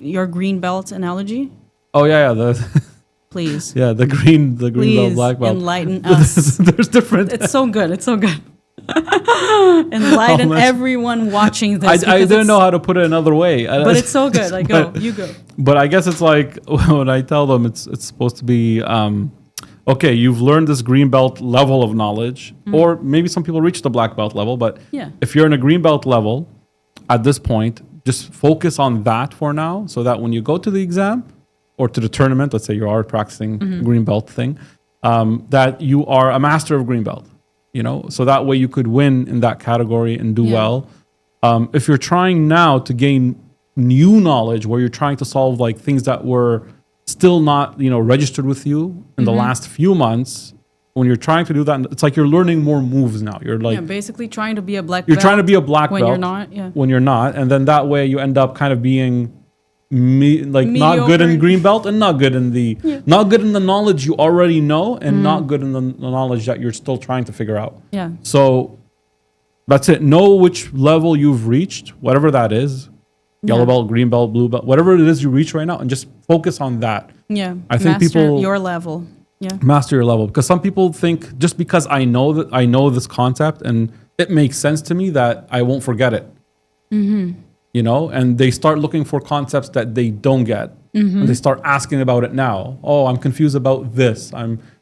your green belt analogy? Oh yeah. Please. Yeah, the green belt, black belt. Enlighten us. There's different. It's so good. It's so good. Enlighten everyone watching this. I didn't know how to put it another way. But it's so good. Like, you go. But I guess it's like when I tell them it's supposed to be, okay, you've learned this green belt level of knowledge, or maybe some people reach the black belt level, but if you're in a green belt level at this point, just focus on that for now, so that when you go to the exam or to the tournament, let's say you are practicing green belt thing, that you are a master of green belt, so that way you could win in that category and do well. If you're trying now to gain new knowledge where you're trying to solve like things that were still not, registered with you in the last few months, when you're trying to do that, it's like you're learning more moves now. You're like basically trying to be a black belt. You're trying to be a black belt when you're not. When you're not, and then that way you end up kind of being mediocre. Not good in green belt and not good in the not good in the knowledge you already know, and not good in the knowledge that you're still trying to figure out. So that's it. Know which level you've reached, whatever that is. Yellow belt, green belt, blue belt, whatever it is you reach right now, and just focus on that. I think master your level. Master your level, because some people think just because I know this concept and it makes sense to me that I won't forget it. And they start looking for concepts that they don't get, and they start asking about it now. Oh, I'm confused about this.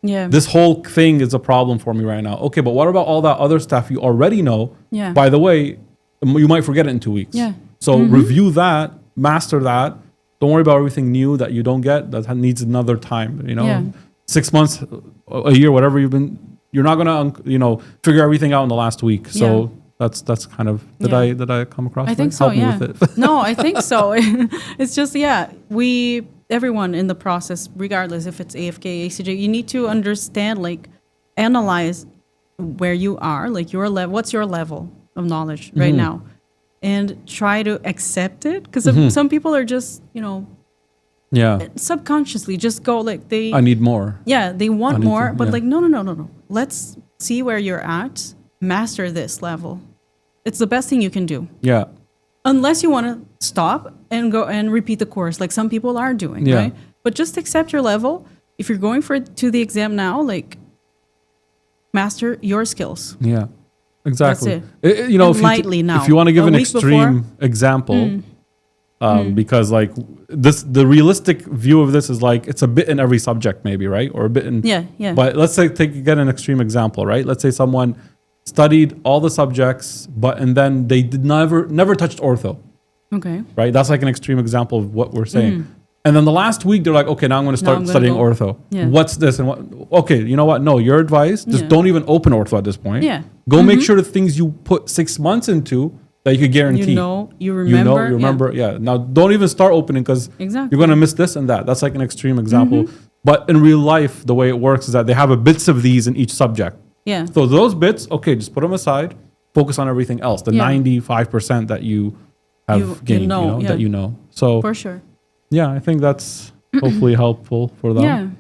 This whole thing is a problem for me right now. Okay, but what about all that other stuff you already know? By the way, you might forget it in 2 weeks. So review that, master that. Don't worry about everything new that you don't get that needs another time. 6 months, a year, whatever you're not gonna figure everything out in the last week. So that's kind of did I come across? I think so. Help me with it. No, I think so. It's just everyone in the process, regardless if it's AFK, ACJ, you need to understand, analyze where you are, your level. What's your level of knowledge right now? And try to accept it, because some people are just subconsciously just go I need more. They want more, but no. Let's see where you're at. Master this level. It's the best thing you can do. Unless you want to stop and go and repeat the course, like some people are doing, right? But just accept your level. If you're going to the exam now, master your skills. Exactly. That's it. If you want to give an extreme example, because the realistic view of this is it's a bit in every subject, maybe, right? Or a bit in But let's say get an extreme example, right? Let's say someone studied all the subjects, and then they did never touched ortho. Okay. Right. That's an extreme example of what we're saying. And then the last week they're like, okay, now I'm going to start studying ortho. What's this and what? Okay, you know what? No, your advice, just don't even open ortho at this point. Go make sure the things you put 6 months into that you could guarantee. You remember. Now don't even start opening, because you're going to miss this and that. That's an extreme example. But in real life, the way it works is that they have bits of these in each subject. So those bits, okay, just put them aside. Focus on everything else. The 95% that you have gained, that you know. So for sure. I think that's hopefully helpful for them.